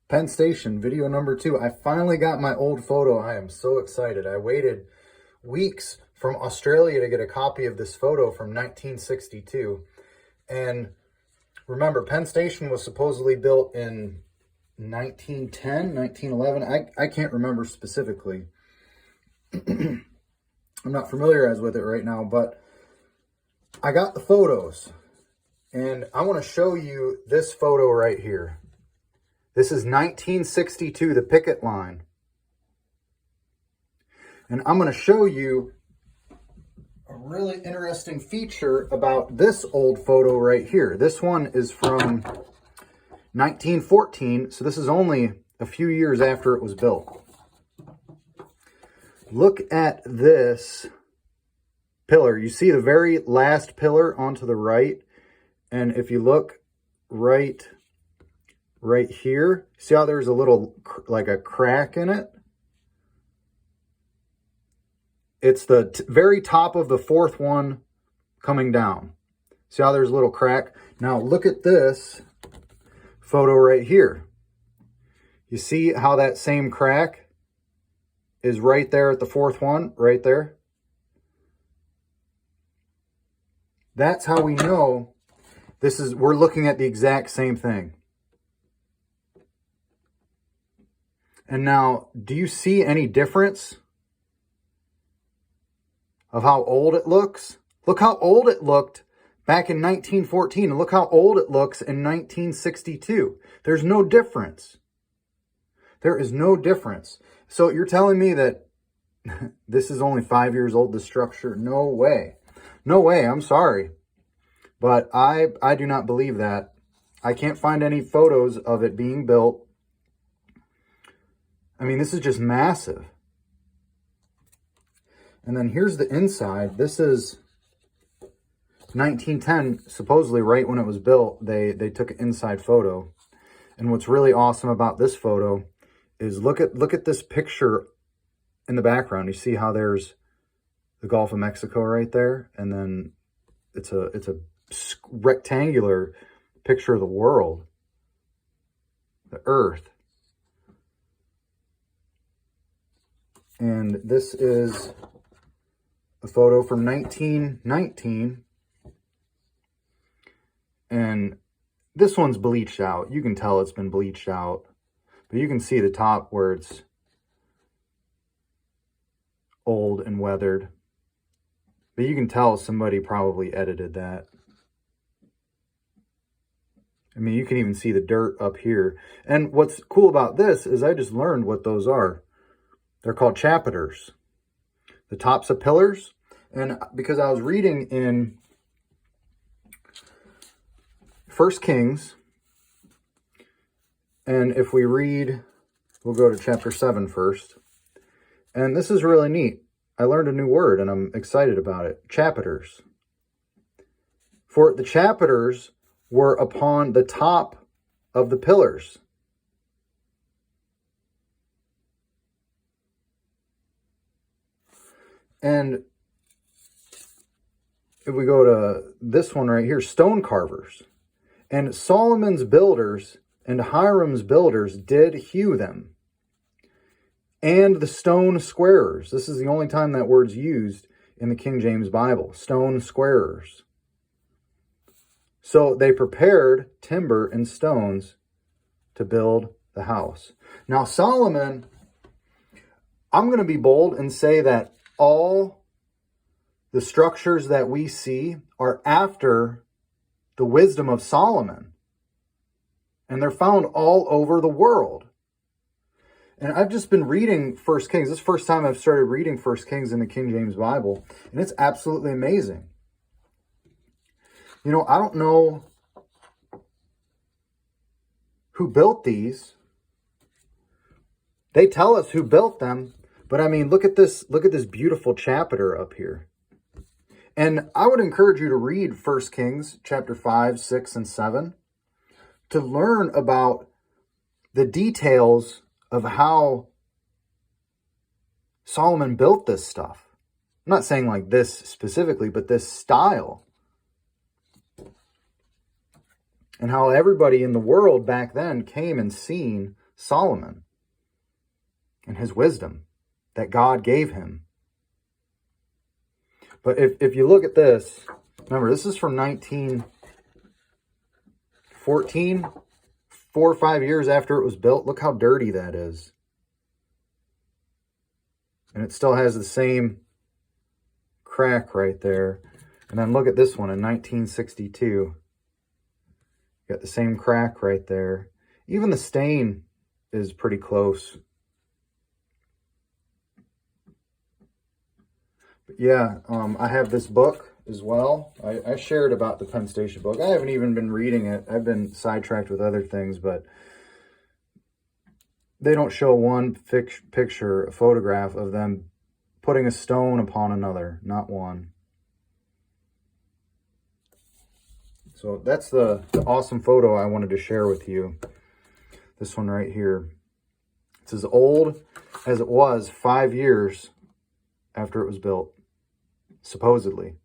Penn Station, video number 2. I finally got my old photo. I am so excited. I waited weeks from Australia to get a copy of this photo from 1962. And remember, Penn Station was supposedly built in 1910, 1911. I can't remember specifically. I'm not familiarized with it right now, but I got the photos. And I want to show you this photo right here. This is 1962, the picket line. And I'm going to show you a really interesting feature about this old photo right here. This one is from 1914, so this is only a few years after it was built. Look at this pillar. You see the very last pillar onto the right? And if you look right here, see how there's a little, like a crack in it? It's the very top of the fourth one coming down. See how there's a little crack? Now look at this photo right here. You see how that same crack is right there at the fourth one, right there? That's how we know we're looking at the exact same thing. And now, do you see any difference of how old it looks? Look how old it looked back in 1914, and look how old it looks in 1962. There's no difference. There is no difference. So you're telling me that this is only 5 years old, this structure? No way. No way, I'm sorry. But I do not believe that. I can't find any photos of it being built. I mean, this is just massive. And then here's the inside. This is 1910, supposedly right when it was built, they took an inside photo. And what's really awesome about this photo is look at this picture in the background. You see how there's the Gulf of Mexico right there? And then it's a rectangular picture of the world, the earth. And this is a photo from 1919. And this one's bleached out. You can tell it's been bleached out. But you can see the top where it's old and weathered. But you can tell somebody probably edited that. I mean, you can even see the dirt up here. And what's cool about this is I just learned what those are. They're called chapiters. The tops of pillars. And because I was reading in 1 Kings, and if we read, we'll go to chapter 7 first. And this is really neat. I learned a new word and I'm excited about it. Chapiters. For the chapiters were upon the top of the pillars. And if we go to this one right here, stone carvers. And Solomon's builders and Hiram's builders did hew them. And the stone squarers. This is the only time that word's used in the King James Bible. Stone squarers. So they prepared timber and stones to build the house. Now Solomon, I'm going to be bold and say that all the structures that we see are after the wisdom of Solomon. And they're found all over the world. And I've just been reading 1 Kings. This is the first time I've started reading 1 Kings in the King James Bible. And it's absolutely amazing. You know, I don't know who built these. They tell us who built them. But I mean, look at this beautiful chapiter up here. And I would encourage you to read 1 Kings chapter 5, 6, and 7 to learn about the details of how Solomon built this stuff. I'm not saying like this specifically, but this style. And how everybody in the world back then came and seen Solomon and his wisdom that God gave him. But if you look at this, remember, this is from 1914, 4 or 5 years after it was built. Look how dirty that is. And it still has the same crack right there. And then look at this one in 1962. Got the same crack right there. Even the stain is pretty close. But yeah, I have this book as well. I shared about the Penn Station book. I haven't even been reading it. I've been sidetracked with other things, but they don't show one picture, a photograph of them putting a stone upon another. Not one. So that's the awesome photo I wanted to share with you. This one right here. It's as old as it was 5 years after it was built, supposedly.